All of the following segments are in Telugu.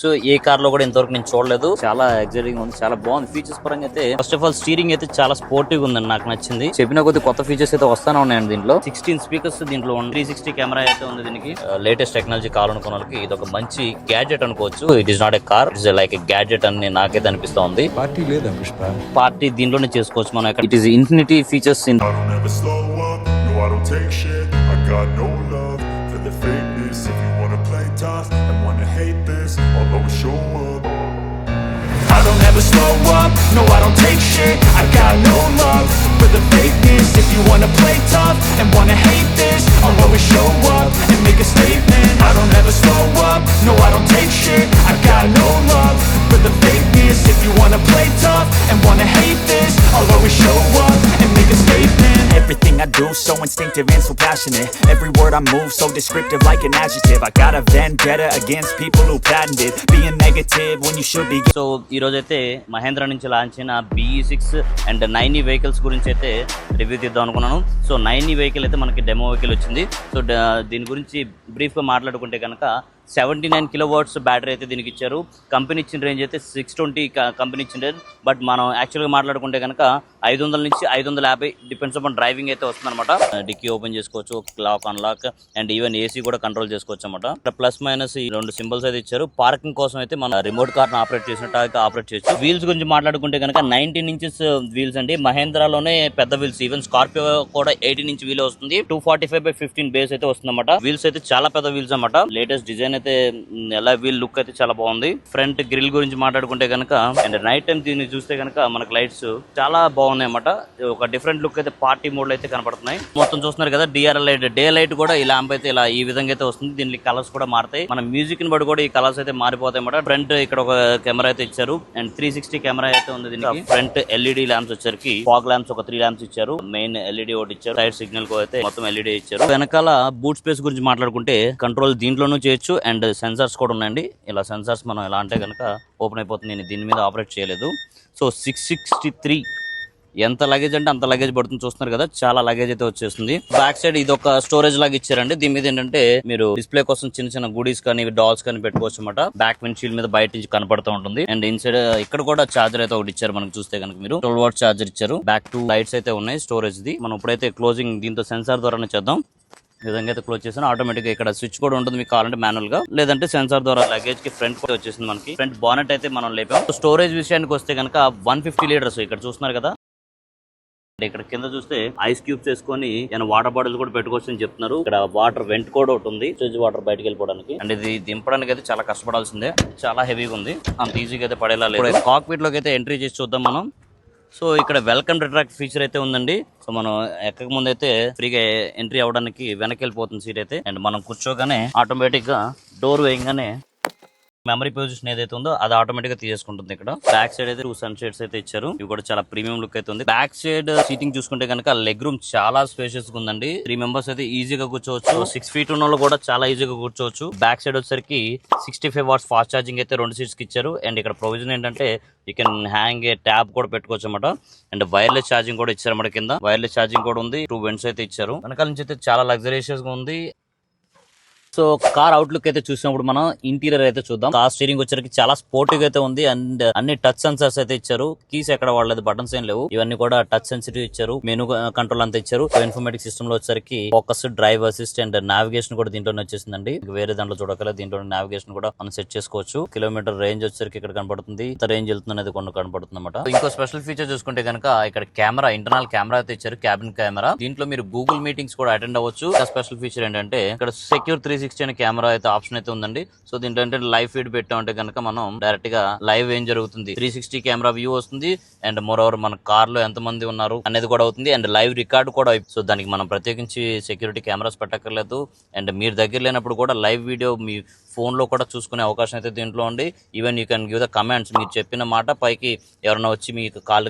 సో ఏ కార్ లో కూడా ఇంతవరకు నేను చూడలేదు. చాలా ఎగ్జైటింగ్ ఉంది, చాలా బాగుంది. ఫీచర్స్ పరంగా అయితే ఫస్ట్ ఆఫ్ ఆల్ స్టీరింగ్ అయితే చాలా స్పోర్టివ్ ఉందండి, నాకు నచ్చింది. చెప్పిన కొద్ది కొత్త ఫీచర్స్ అయితే వస్తానే ఉన్నాయండి దీంట్లో. 16 స్పీకర్స్ దీంట్లో 360 కెమెరా అయితే ఉంది. దీనికి లేటెస్ట్ టెక్నాలజీ కావాలనుకున్న వాళ్ళకి ఇది ఒక మంచి గ్యాడ్జెట్ అనుకోవచ్చు. It is not a car, it is like A gadget అని నాకైతే అనిపిస్తా ఉంది. పార్టీ లేదా పుష్ప, పార్టీ దీంట్లోనే చేసుకోవచ్చు మనం. It is infinity features in. I don't take shit, I got no love for the fakeness. If you wanna play tough and wanna hate this, I'll always show up. I don't ever slow up, no I don't take shit, I got no love for the fakeness. If you wanna play tough and wanna hate this, I'll always show up and make a statement. I don't ever slow up, no I don't take shit, I got no love for the fakeness. If you wanna play tough and wanna hate this, I'll always show up and make a statement. Everything I do so instinctive and so passionate. Every word I move so descriptive like an adjective. I got a vendetta against people who patented being negative when you should be. So ఈ రోజు అయితే మహేంద్ర నుంచి లాంచ్ అయిన BE6 అండ్ 9e వెహికల్స్ గురించి అయితే రివ్యూ తీద్దాం అనుకున్నాను. సో 9e వెహికల్ అయితే మనకి డెమో వెహికల్ వచ్చింది. సో దీని గురించి బ్రీఫ్గా మాట్లాడుకుంటే కనుక 79 కిలోవాట్స్ బ్యాటరీ అయితే దీనికి ఇచ్చారు. కంపెనీ ఇచ్చిన రేంజ్ అయితే 620 కంపెనీ ఇచ్చిన రేంజ్. బట్ మనం యాక్చువల్గా మాట్లాడుకుంటే కనుక 500 నుంచి 550 డిపెండ్స్ అపాన్ డ్రైవింగ్ అయితే వస్తుంది అనమాట. డిక్కీ ఓపెన్ చేసుకోవచ్చు, lock unlock and even AC కూడా కంట్రోల్ చేసుకోవచ్చు అనమాట. ప్లస్ మైనస్ ఈ 2 సింబల్స్ అయితే ఇచ్చారు. పార్కింగ్ కోసం అయితే మనం రిమోట్ కార్ ఆపరేట్ చేసినట్టు అయితే ఆపరేట్ చేయొచ్చు. వీల్స్ గురించి మాట్లాడుకుంటే కనుక 19 ఇంచెస్ వీల్స్ అండి. మహేంద్రలోనే పెద్ద వీల్స్, ఈవెన్ స్కార్పియో కూడా 18 ఇంచ్ వీల్ వస్తుంది. 245/15 బేస్ అయితే వస్తుంది అనమాట. వీల్స్ అయితే చాలా పెద్ద వీల్స్ అనమాట. లేటెస్ట్ డిజైన్ అయితే ఎలా వీల్ లుక్ అయితే చాలా బాగుంది. ఫ్రంట్ గ్రిల్ గురించి మాట్లాడుకుంటే కనుక అండ్ నైట్ టైం దీన్ని చూస్తే కనుక మనకు లైట్స్ చాలా బాగున్నాయి అన్నమాట. ఒక డిఫరెంట్ లుక్ అయితే పార్టీ మోడ్ లో అయితే కనపడుతున్నాయి. మొత్తం చూస్తున్నారు కదా, DRL లైట్, డే లైట్ కూడా ఈ ల్యాంప్ అయితే ఇలా ఈ విధంగా అయితే వస్తుంది. దీనికి కలర్స్ కూడా మారుతాయి. మన మ్యూజిక్ ని బట్టి కూడా ఈ కలర్స్ అయితే మారిపోతాయి అన్నమాట. ఫ్రంట్ ఇక్కడ ఒక కెమెరా అయితే ఇచ్చారు అండ్ 360 కెమెరా అయితే ఉంది దీనికి. ఫ్రంట్ LED ల్యాంప్స్ వచ్చరికి ఫాగ్ ల్యాంప్స్ ఒక 3 ల్యాంప్స్ ఇచ్చారు. మెయిన్ LED ఒకటి ఇచ్చారు. సైడ్ సిగ్నల్ కు అయితే మొత్తం LED ఇచ్చారు. వెనకాల బూట్ స్పేస్ గురించి మాట్లాడుకుంటే కంట్రోల్ దీంట్లోనూ చేయొచ్చు అండ్ సెన్సార్స్ కూడా ఉన్నాయండి. ఇలా సెన్సార్స్ మనం ఎలా అంటే కనుక ఓపెన్ అయిపోతుంది. నేను దీని మీద ఆపరేట్ చేయలేదు. సో 663 ఎంత లగేజ్ అంటే అంత లగేజ్ పడుతుంది. చూస్తున్నారు కదా, చాలా లగేజ్ అయితే వచ్చేస్తుంది. బ్యాక్ సైడ్ ఇది ఒక స్టోరేజ్ లాగా ఇచ్చారండి. దీని మీద ఏంటంటే మీరు డిస్ప్లే కోసం చిన్న చిన్న గుడీస్ కానీ డాల్స్ కానీ పెట్టుకోవచ్చు అనమాట. బ్యాక్ విండ్ షీల్డ్ మీద బయట నుంచి కనపడుతూ ఉంటుంది. అండ్ ఇన్సైడ్ ఇక్కడ కూడా చార్జర్ అయితే ఒకటి ఇచ్చారు. మనకు చూస్తే కనుక మీరు 12 వాట్ చార్జర్ ఇచ్చారు. బ్యాక్ 2 లైట్స్ అయితే ఉన్నాయి స్టోరేజ్ ది. మనం ఇప్పుడైతే క్లోజింగ్ దీంతో సెన్సార్ ద్వారానే చేద్దాం. ఈ విధంగా అయితే క్లోజ్ చేసాను. ఆటోమేటిక్ గా ఇక్కడ స్విచ్ కూడా ఉంటుంది, మీకు కావాలంటే మాన్యువల్ గా, లేదంటే సెన్సార్ ద్వారా లగేజ్ కి ఫ్రంట్ కూడా వచ్చేసింది. మనకి ఫ్రంట్ బానెట్ అయితే మనం లేపాం. స్టోరేజ్ విషయానికి వస్తే కనుక 150 లీటర్స్ ఇక్కడ చూస్తున్నారు కదా. ఇక్కడ కింద చూస్తే ఐస్ క్యూబ్స్ వేసుకొని వాటర్ బాటిల్ కూడా పెట్టుకోవచ్చు అని చెప్తున్నారు. ఇక్కడ వాటర్ వెంట్ కూడా ఒకటి ఉంది, ఫ్రిడ్జ్ వాటర్ బయటకు వెళ్ళిపోవడానికి. అండ్ ఇది దింపడానికి అయితే చాలా కష్టపడాల్సిందే, చాలా హెవీగా ఉంది. అంత ఈజీగా అయితే పడేలా లేదు. కాక్పిట్ లోకి అయితే ఎంట్రీ చేసి చూద్దాం మనం. సో ఇక్కడ వెల్కమ్ రిట్రాక్ట్ ఫీచర్ అయితే ఉందండి. సో మనం ఎక్కక ముందు అయితే ఫ్రీగా ఎంట్రీ అవ్వడానికి వెనక్కి వెళ్ళిపోతుంది సీట్ అయితే. అండ్ మనం కూర్చోగానే ఆటోమేటిక్ గా డోర్ వేయగానే మెమరీ పొజిషన్ ఏదైతే ఉందో అది ఆటోమేటిక్ గా తీసేసుకుంటుంది. ఇక్కడ బ్యాక్ సైడ్ అయితే 2 సన్ షేడ్స్ అయితే ఇచ్చారు. ఇవి కూడా చాలా ప్రీమియం లుక్ అయితే ఉంది. బ్యాక్ సైడ్ సీటింగ్ చూసుకుంటే కనుక లెగ్ రూమ్ చాలా స్పేషియస్ గా ఉందండి. 3 మెంబర్స్ అయితే ఈజీగా కూర్చోవచ్చు. 6 ఫీట్ ఉన్న వాళ్ళు కూడా చాలా ఈజీగా కూర్చోవచ్చు. బ్యాక్ సైడ్ వచ్చేసరికి 65 వాట్స్ ఫాస్ట్ ఛార్జింగ్ అయితే 2 సీట్స్ కి ఇచ్చారు. అండ్ ఇక్కడ ప్రొవిజన్ ఏంటంటే you can hang A tab కూడా పెట్టుకోవచ్చు అనమాట. అండ్ వైర్లెస్ ఛార్జింగ్ కూడా ఇచ్చారు అన్నమాట. కింద వైర్లెస్ ఛార్జింగ్ కూడా ఉంది. 2 వెంట్స్ అయితే ఇచ్చారు. వెనకాల నుంచి అయితే చాలా లగ్జరీషియస్ గా ఉంది. సో కార్ అవుట్లుక్ అయితే చూసినప్పుడు మనం ఇంటీరియర్ అయితే చూద్దాం. కార్ స్టీరింగ్ వచ్చరికి చాలా స్పోర్టివ్ అయితే ఉంది. అండ్ అన్ని టచ్ సెన్సర్స్ అయితే ఇచ్చారు. కీస్ ఎక్కడ వాడలేదు, బటన్స్ ఏం లేవు. ఇవన్నీ కూడా టచ్ సెన్సిటివ్ ఇచ్చారు. మెనూ కంట్రోల్ అంతా ఇచ్చారు. ఇన్ఫర్మేటిక్ సిస్టమ్ లో వచ్చరికి focus, drive assist and navigation కూడా దీంట్లోనే వచ్చేసిందండి. వేరే దాంట్లో చూడగల దీంట్లో నావిగేషన్ కూడా మనం సెట్ చేసుకోవచ్చు. కిలోమీటర్ రేంజ్ వచ్చరికి ఇక్కడ కనపడుతుంది. ఇంత రేంజ్ వెళ్తుంది అనేది కొన్ని కనపడుతుంది అనమాట. ఇంకో స్పెషల్ ఫీచర్ చూసుకుంటే కనుక ఇక్కడ కెమెరా, ఇంటర్నల్ కెమెరా అయితే ఇచ్చారు, క్యాబిన్ కెమెరా. దీంట్లో మీరు గూగుల్ మీటింగ్స్ కూడా అటెండ్ అవ్వచ్చు. స్పెషల్ ఫీచర్ ఏంటంటే ఇక్కడ సెక్యూర్ 360 అనే కెమెరా అయితే ఆప్షన్ అయితే ఉందండి. సో దీంట్లో అంటే లైవ్ ఫీడ్ పెట్టామంటే కనుక మనం డైరెక్ట్ గా లైవ్ ఏం జరుగుతుంది 360 కెమెరా వ్యూ వస్తుంది. అండ్ మోర్ ఓవర్ మన కార్ లో ఎంత మంది ఉన్నారు అనేది కూడా అవుతుంది. అండ్ లైవ్ రికార్డ్ కూడా. సో దానికి మనం ప్రత్యేకించి సెక్యూరిటీ కెమెరాస్ పెట్టక్కర్లేదు. అండ్ మీరు దగ్గర లేనప్పుడు కూడా లైవ్ వీడియో మీ ఫోన్ లో కూడా చూసుకునే అవకాశం అయితే దీంట్లో ఉంది. Even you can give the comments. మీరు చెప్పిన మాట పైకి ఎవరైనా వచ్చి మీకు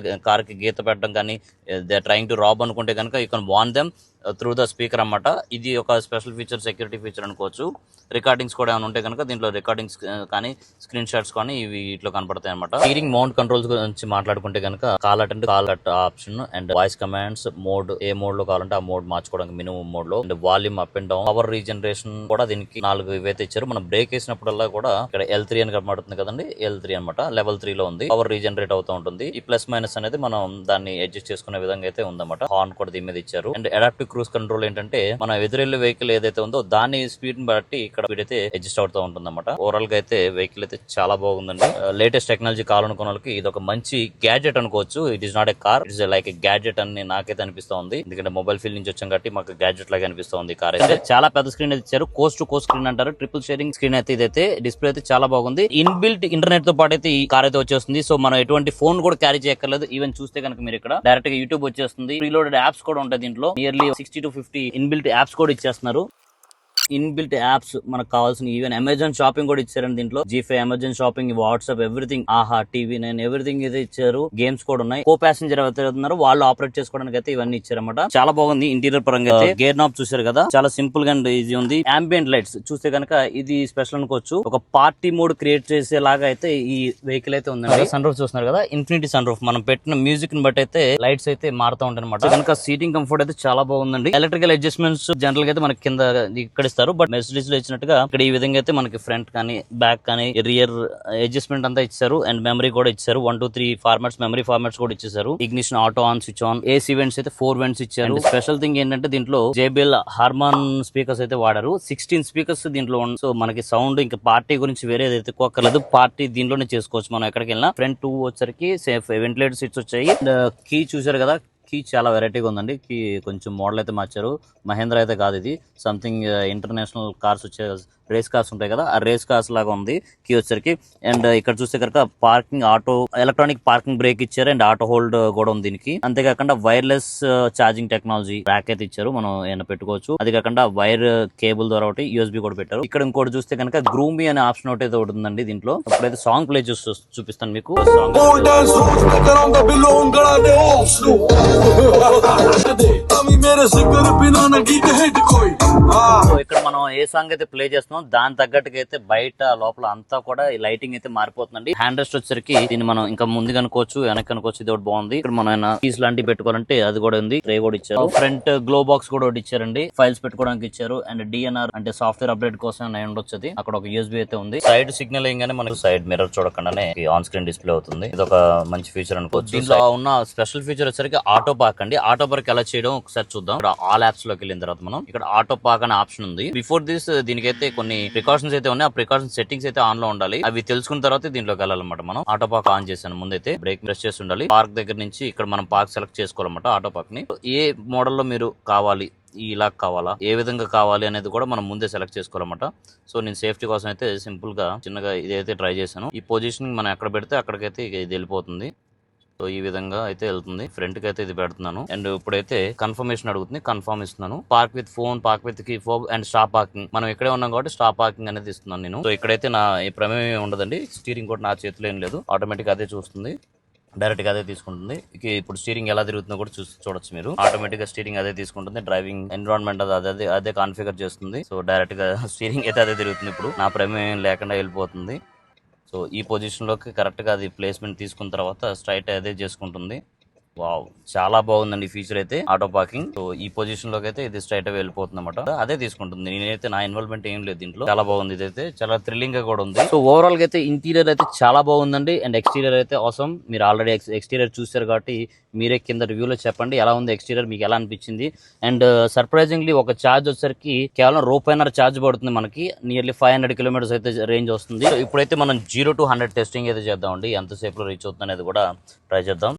కార్ కి గీత పెట్టడం కానీ దే ట్రైంగ్ టు రాబ్ అనుకుంటే కనుక you can warn them. Through the speaker అన్నమాట. ఇది ఒక స్పెషల్ ఫీచర్, సెక్యూరిటీ ఫీచర్ అనుకోవచ్చు. రికార్డింగ్స్ కూడా ఏమైనా ఉంటే కనుక దీంట్లో రికార్డింగ్స్ కానీ స్క్రీన్ షాట్స్ కానీ ఇవి ఇట్లా కనపడతాయి అనమాట. స్టీరింగ్ మౌంట్ కంట్రోల్స్ గురించి మాట్లాడుకుంటే కనుక call attend, call cut option and voice commands mode, A mode లో కావాలంటే ఆ మోడ్ మార్చుకోవడానికి మినిమం మోడ్ లో, and volume up and down, power regeneration కూడా దీనికి 4 ఇవైతే ఇచ్చారు. మనం బ్రేక్ వేసినప్పుడల్లా కూడా ఇక్కడ L3 అని కనబడుతుంది కదండి, L3 అనమాట. లెవెల్ 3 లో ఉంది. పవర్ రీజనరేట్ అవుతూ ఉంటుంది. ఈ ప్లస్ మైనస్ అనేది మనం దాన్ని అడ్జస్ట్ చేసుకునే విధంగా అయితే ఉందన్నమాట. హార్న్ కూడా దీని మీద ఇచ్చారు. అండ్ అడాప్టివ్ క్రూజ్ కంట్రోల్ ఏంటంటే మన ఎదురెళ్ళే వెహికల్ ఏదైతే ఉందో దాని స్పీడ్ ని బట్టి ఇక్కడ స్పీడ్ అయితే అడ్జస్ట్ అవుతూ ఉంటుంది అనమాట. ఓవరాల్ గా అయితే వెహికల్ అయితే చాలా బాగుందండి. లేటెస్ట్ టెక్నాలజీ కావాలనుకున్న వాళ్ళకి ఇది ఒక మంచి గ్యాడ్జెట్ అనుకోవచ్చు. It is not a car, it is like A gadget అని నాకైతే అనిపిస్తుంది. ఎందుకంటే మొబైల్ ఫీల్డ్ నుంచి వచ్చాం కాబట్టి మాకు గ్యాడ్జెట్ లాగా అనిపిస్తుంది. కార్ అయితే చాలా పెద్ద స్క్రీన్ అయితే ఇచ్చారు. కోస్ట్ టు కోస్ట్ స్క్రీన్ అంటారు. ట్రిపుల్ షేరింగ్ స్క్రీన్ అయితే ఇదైతే డిస్ప్లే అయితే చాలా బాగుంది. ఇన్బిల్ట్ ఇంటర్నెట్ తో పాటు అయితే ఈ కార్ అయితే వచ్చేస్తుంది. సో మనం ఎటువంటి ఫోన్ కూడా క్యారీ చేయక్కర్లేదు. ఈవెన్ చూస్తే కనుక మీరు ఇక్కడ డైరెక్ట్ గా యూట్యూబ్ వచ్చేస్తుంది. ప్రీలోడెడ్ యాప్స్ కూడా ఉంటాయి దీంట్లో. నియర్లీ 60 to 50 ఇన్బిల్ట్ యాప్స్ కూడా ఇచ్చేస్తున్నారు. ఇన్బిల్ట్ యాప్స్ మనకు కావాల్సిన ఈవెన్ అమెజాన్ షాపింగ్ కూడా ఇచ్చారండి దీంట్లో. G5, Amazon shopping, WhatsApp, everything, ఆహా, TV9 ఎవ్రీథింగ్ అయితే ఇచ్చారు. గేమ్స్ కూడా ఉన్నాయి. కో ప్యాసింజర్ ఎవరైతే ఉన్నారు వాళ్ళు ఆపరేట్ చేసుకోవడానికి అయితే ఇవన్నీ ఇచ్చారన్నమాట. చాలా బాగుంది. ఇంటీరియర్ పరంగా అయితే గేర్ నాబ్ చూసారు కదా, చాలా సింపుల్ గా అండ్ ఈజీ ఉంది. అంబియంట్ లైట్స్ చూస్తే కనుక ఇది స్పెషల్ అనుకోవచ్చు. ఒక పార్టీ మోడ్ క్రియేట్ చేసేలాగా అయితే ఈ వెహికల్ అయితే ఉందండి. సన్ రూఫ్ చూస్తున్నారు కదా, ఇన్ఫినిటీ సన్ రూఫ్. మనం పెట్టిన మ్యూజిక్ ని బట్టి అయితే లైట్స్ అయితే మారుతూ ఉంటాయి అనమాట. కనుక సీటింగ్ కంఫర్ట్ అయితే చాలా బాగుందండి. ఎలక్ట్రికల్ అడ్జస్ట్మెంట్స్ జనరల్ గా అయితే మనకి కింద ఇక్కడ ఇస్తారు. బట్ మెర్సిడీస్ లో ఇచ్చినట్టుగా ఇక్కడ ఈ విధంగా అయితే మనకి ఫ్రంట్ కానీ బ్యాక్ కానీ రియర్ అడ్జస్ట్మెంట్ అంతా ఇచ్చారు. అండ్ మెమరీ కూడా ఇచ్చారు. 1, 2, 3 ఫార్మాట్స్, మెమరీ ఫార్మాట్స్ కూడా ఇచ్చేసారు. Ignition auto on, switch on, AC vents అయితే 4 వెంట్స్ ఇచ్చారు. స్పెషల్ థింగ్ ఏంటంటే దీంట్లో JBL హార్మాన్ స్పీకర్స్ అయితే వాడారు. 16 స్పీకర్స్ దీంట్లో. సో మనకి సౌండ్ ఇంకా పార్టీ గురించి వేరే అయితే ఎక్కువక్కర్లేదు. పార్టీ దీంట్లోనే చేసుకోవచ్చు మనం ఎక్కడికి వెళ్ళినా. ఫ్రంట్ 2 వచ్చరికి సేఫ్ వెంటిలేటర్ సీట్స్ వచ్చాయి. అండ్ కీ చూసారు కదా, కీ చాలా వెరైటీగా ఉందండి. కీ కొంచెం మోడల్ అయితే మార్చారు. మహేంద్ర అయితే కాదు ఇది, సంథింగ్ ఇంటర్నేషనల్ కార్స్ వచ్చే రేస్ కార్స్ ఉంటాయి కదా, ఆ రేస్ కార్స్ లాగా ఉంది కీ వచ్చరికి. అండ్ ఇక్కడ చూస్తే కనుక parking, auto, electronic parking break ఇచ్చారు. అండ్ ఆటో హోల్డ్ కూడా ఉంది దీనికి. అంతేకాకుండా వైర్లెస్ ఛార్జింగ్ టెక్నాలజీ ర్యాక్ అయితే ఇచ్చారు, మనం ఏమైనా పెట్టుకోవచ్చు. అది కాకుండా వైర్ కేబుల్ ద్వారా ఒకటి USB కూడా పెట్టారు. ఇక్కడ ఇంకోటి చూస్తే కనుక గ్రూమీ అనే ఆప్షన్ ఒకటి ఉందండి దీంట్లో. ఇప్పుడైతే సాంగ్ ప్లే చేసి చూపిస్తాను మీకు. సో ఇక్కడ మనం ఏ సాంగ్ అయితే ప్లే చేస్తున్నాం దాని తగ్గట్టుగా అయితే బయట లోపల అంతా కూడా ఈ లైటింగ్ అయితే మారిపోతుందండి. హ్యాండ్ రెస్ట్ వచ్చరికి దీన్ని మనం ఇంకా ముందు కనుకోవచ్చు, వెనక్కి కనుకోవచ్చు. ఇది ఒకటి బాగుంది. ఇక్కడ మనం కీస్ లాంటివి పెట్టుకోవాలంటే అది కూడా ఉంది. ట్రే కూడా ఇచ్చారు. ఫ్రంట్ గ్లో బాక్స్ కూడా ఒకటి ఇచ్చారండి, ఫైల్స్ పెట్టుకోవడానికి ఇచ్చారు. అండ్ DNR అంటే సాఫ్ట్వేర్ అప్డేట్ కోసం ఉండొచ్చు. అది అక్కడ ఒక USB అయితే ఉంది. సైడ్ సిగ్నల్ అయ్యగానే మనకు సైడ్ మిర్రర్ చూడకుండానే ఆన్ స్క్రీన్ డిస్ప్లే అవుతుంది. ఇది ఒక మంచి ఫీచర్ అనుకోవచ్చు. దీంట్లో ఉన్న స్పెషల్ ఫీచర్ వచ్చరికి ఆటో పార్క్ అండి. ఆటో పార్క్ ఎలా చేయడం ఒకసారి చూద్దాం. ఆల్ యాప్స్ లోకి వెళ్ళిన తర్వాత మనం ఇక్కడ ఆటో పార్క్ అనే ఆప్షన్ ఉంది. బిఫోర్ దిస్ దీనికైతే కొన్ని ప్రికాషన్స్ అయితే ఉన్నాయి. ఆ ప్రికాషన్ సెట్టింగ్స్ అయితే ఆన్ లో ఉండాలి. అవి తెలుసుకున్న తర్వాత దీంట్లోకి వెళ్ళాలన్నమాట. మనం ఆటో పార్క్ ఆన్ చేశాను. ముందైతే బ్రేక్ ప్రెస్ చేసి ఉండాలి. పార్క్ దగ్గర నుంచి ఇక్కడ మనం పార్క్ సెలెక్ట్ చేసుకోవాలన్నమాట. ఆటో పార్క్ ని ఏ మోడల్లో మీరు కావాలి, ఇలా కావాలా, ఏ విధంగా కావాలి అనేది కూడా మనం ముందే సెలెక్ట్ చేసుకోవాలన్నమాట. సో నేను సేఫ్టీ కోసం అయితే సింపుల్ గా చిన్నగా ఇదైతే ట్రై చేశాను. ఈ పొజిషన్ మనం ఎక్కడ పెడితే అక్కడికైతే ఇది వెళ్ళిపోతుంది. సో ఈ విధంగా అయితే వెళ్తుంది. ఫ్రంట్ కి అయితే ఇది పెడుతున్నాను. అండ్ ఇప్పుడైతే కన్ఫర్మేషన్ అడుగుతుంది, కన్ఫర్మ్ ఇస్తున్నాను. Park with phone, park with key fob and stop parking. మనం ఇక్కడే ఉన్నాం కాబట్టి స్టాప్ పార్కింగ్ అనేది ఇస్తున్నాను నేను. సో ఇక్కడైతే నా ప్రమేయం ఉండదండి. స్టీరింగ్ కూడా నా చేతిలో ఏం లేదు, ఆటోమేటిక్ అదే చూస్తుంది, డైరెక్ట్ గా అదే తీసుకుంటుంది. ఇప్పుడు స్టీరింగ్ ఎలా తిరుగుతుందో కూడా చూడొచ్చు మీరు. ఆటోమేటిక్ గా స్టీరింగ్ అదే తీసుకుంటుంది. డ్రైవింగ్ ఎన్విరాన్మెంట్ అదే కాన్ఫిగర్ చేస్తుంది. సో డైరెక్ట్ గా స్టీరింగ్ అయితే అదే తిరుగుతుంది. ఇప్పుడు నా ప్రమేయం లేకుండా వెళ్ళిపోతుంది. సో ఈ పొజిషన్ లోకి కరెక్ట్ గా అది ప్లేస్మెంట్ తీసుకున్న తర్వాత స్ట్రైట్ అదే చేసుకుంటుంది. వావ్, చాలా బాగుందండి ఈ ఫీచర్ అయితే ఆటో పార్కింగ్. సో ఈ పొజిషన్ లోకి అయితే ఇది స్ట్రైట్ అవే వెళ్ళిపోతుంది అనమాట. అదే తీసుకుంటుంది. నేనైతే నా ఇన్వాల్వ్మెంట్ ఏం లేదు దీంట్లో. చాలా బాగుంది. ఇదైతే చాలా థ్రిల్లింగ్ గా కూడా ఉంది. సో ఓవరాల్ గా అయితే ఇంటీరియర్ అయితే చాలా బాగుందండి. అండ్ ఎక్స్టీరియర్ అయితే అవసరం. మీరు ఆల్రెడీ ఎక్స్టీరియర్ చూసారు కాబట్టి మీరే కింద రివ్యూలో చెప్పండి ఎలా ఉంది ఎక్స్టీరియర్, మీకు ఎలా అనిపించింది. అండ్ సర్ప్రైజింగ్లీ ఒక ఛార్జ్ వచ్చరికి కేవలం ₹1.5 ఛార్జ్ పడుతుంది. మనకి నియర్లీ 500 కిలోమీటర్స్ అయితే రేంజ్ వస్తుంది. సో ఇప్పుడైతే మనం 0 to 100 టెస్టింగ్ అయితే చేద్దామండి. ఎంతసేపు లో రీచ్ అవుతుంది అనేది కూడా ట్రై చేద్దాం.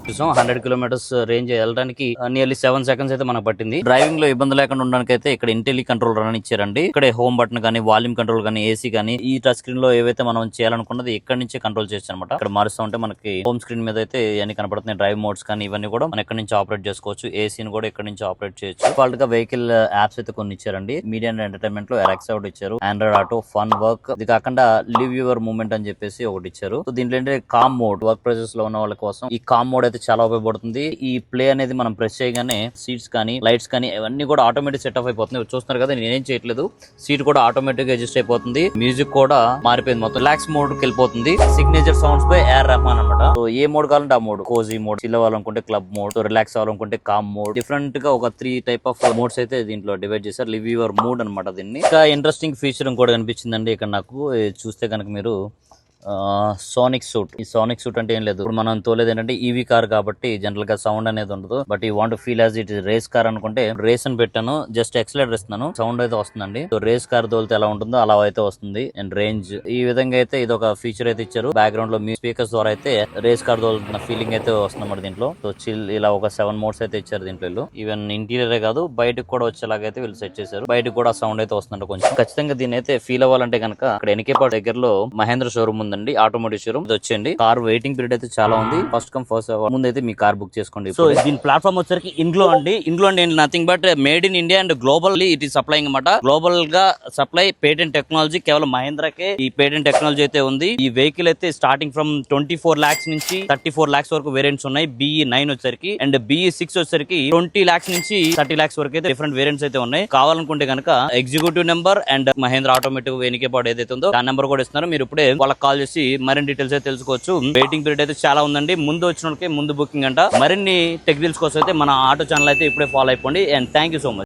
చూసాం 100 కిలోమీటర్స్ రేంజ్ వెళ్ళడానికి నియర్లీ 7 సెకండ్స్ అయితే మనకు పట్టింది. డ్రైవింగ్ లో ఇబ్బంది లేకుండా ఉండడానికి అయితే ఇక్కడ ఇంటెలి కంట్రోల్ రన్ ఇచ్చారండి. ఇక్కడ హోమ్ బటన్ కానీ, వాల్యూమ్ కంట్రోల్ కానీ, ఏసీ కానీ, ఈ టచ్ స్క్రీన్ లో ఏవైతే మనం చేయాలనుకున్నది ఇక్కడ నుంచే కంట్రోల్ చేయొచ్చు అనమాట. ఇక్కడ మారుస్తూ ఉంటే మనకి హోమ్ స్క్రీన్ మీద అయితే ఇవన్నీ కనపడుతున్నాయి. డ్రైవ్ మోడ్స్ కానీ ఇవన్నీ కూడా మనం ఇక్కడ నుంచి ఆపరేట్ చేసుకోవచ్చు. ఏసీని కూడా ఇక్కడ నుంచి ఆపరేట్ చేయొచ్చు. డిఫాల్ట్ గా వెహికల్ యాప్స్ అయితే కొన్ని ఇచ్చారండి. మీడియా అండ్ ఎంటర్టైన్మెంట్ లో Alexa ఒకటి ఇచ్చారు. ఆండ్రాయిడ్ ఆటో, ఫన్ వర్క్, ఇది కాకుండా లివ్ యువర్ మూమెంట్ అని చెప్పేసి ఒకటి ఇచ్చారు. సో దీంట్లో ఏంటంటే కామ్ మోడ్, వర్క్ ప్రెజెస్ లో ఉన్న వాళ్ళ కోసం ఈ కామ్ మోడ్ అయితే అయితే చాలా ఉపయోగపడుతుంది. ఈ ప్లే అనేది మనం ప్రెస్ చేయగానే సీట్స్ కానీ లైట్స్ కానీ అవన్నీ కూడా ఆటోమేటిక్ సెట్ ఆఫ్ అయిపోతుంది. చూస్తున్నారు కదా, నేనేం చేయట్లేదు, సీట్ కూడా ఆటోమేటిక్ గా అడ్జస్ట్ అయిపోతుంది. మ్యూజిక్ కూడా మారిపోయింది, మొత్తం రిలాక్స్ మోడ్ కి వెళ్ళిపోతుంది. Signature sounds by AR Rahman అనమాట. సో ఏ మోడ్ కావాలంటే ఆ మోడ్, కోజీ మోడ్, చిల్ అవ్వాలనుకుంటే క్లబ్ మోడ్, రిలాక్స్ అవ్వాలనుకుంటే కామ్ మోడ్, డిఫరెంట్ గా ఒక 3 టైప్ ఆఫ్ మోడ్స్ అయితే దీంట్లో డివైడ్ చేశారు. లివ్ యువర్ మూడ్ అనమాట దీన్ని. ఇంకా ఇంట్రెస్టింగ్ ఫీచర్ కూడా కనిపించిందండి ఇక్కడ నాకు. చూస్తే కనుక మీరు సోనిక్ సూట్. ఈ సోనిక్ సూట్ అంటే ఏం లేదు, ఇప్పుడు మనం తోలేది ఏంటంటే ఈవీ కార్ కాబట్టి జనరల్ గా సౌండ్ అనేది ఉండదు. బట్ ఈ want feel as it race car అనుకుంటే రేస్ అని పెట్టాను, జస్ట్ ఎక్సలేటర్ ఇస్తున్నాను, సౌండ్ అయితే వస్తుందండి. సో రేస్ కార్ తోలితే ఎలా ఉంటుందో అలా అయితే వస్తుంది. అండ్ రేంజ్ ఈ విధంగా అయితే ఇది ఒక ఫీచర్ అయితే ఇచ్చారు. బ్యాక్గ్రౌండ్ లో మీ స్పీకర్స్ ద్వారా అయితే రేస్ కార్ తోలుతున్న ఫీలింగ్ అయితే వస్తుంది అన్నమాట దీంట్లో. సో చిల్ ఇలా ఒక 7 మోడ్స్ అయితే ఇచ్చారు దీంట్లో. ఈవెన్ ఇంటీరియరే కాదు బయటకు కూడా వచ్చేలాగా అయితే వీళ్ళు సెట్ చేశారు. బయటకు కూడా సౌండ్ అయితే వస్తుందంట కొంచెం. ఖచ్చితంగా దీని అయితే ఫీల్ అవ్వాలంటే కనుక అక్కడ ఎన్కేపాడు దగ్గరలో మహేంద్ర షోరూమ్ ఉందండి, ఆటోమోటివ్ షోరూమ్. ఇది వచ్చేయండి. కార్ వెయిటింగ్ పీరియడ్ అయితే చాలా ఉంది. ఫస్ట్ కమ్ ఫస్ట్ ముందు అయితే మీ కార్ బుక్ చేసుకోండి. సో దీని ప్లాట్ఫామ్ వచ్చరికి ఇంగ్లో అండి. ఇంగ్లో అంటే nothing but made in India and globally it is supplying అన్నమాట. గ్లోబల్ గా సప్లై పేటెంట్ టెక్నాలజీ కేవలం మహేంద్రకే ఈ పేటెంట్ టెక్నాలజీ అయితే ఉంది. ఈ వెహికల్ అయితే స్టార్టింగ్ ఫ్రమ్ 24 lakhs నుంచి 34 lakhs వరకు వేరియంట్స్ ఉన్నాయి. BE9 వచ్చరికి అండ్ BE6 వచ్చరికి 20 lakhs నుంచి 30 lakhs వరకు అయితే డిఫరెంట్ వేరియంట్స్ అయితే ఉన్నాయి. కావాలనుకుంటే కనుక executive number and Mahindra automotive Venikepadu ఏదైతే ఉందో దాని నెంబర్ కూడా ఇస్తున్నారు. మీరు ఇప్పుడే వాళ్ళకి కాల్ చేసి మరిన్ని డీటెయిల్స్ అయితే తెలుసుకోవచ్చు. వెయిటింగ్ పీరియడ్ అయితే చాలా ఉందండి. ముందు వచ్చిన వాళ్ళకి ముందు బుకింగ్ అంట. మరిన్ని టెక్ డీల్స్ కోసం అయితే మన ఆటో ఛానల్ అయితే ఇప్పుడే ఫాలో అయిపోండి. And thank you so much.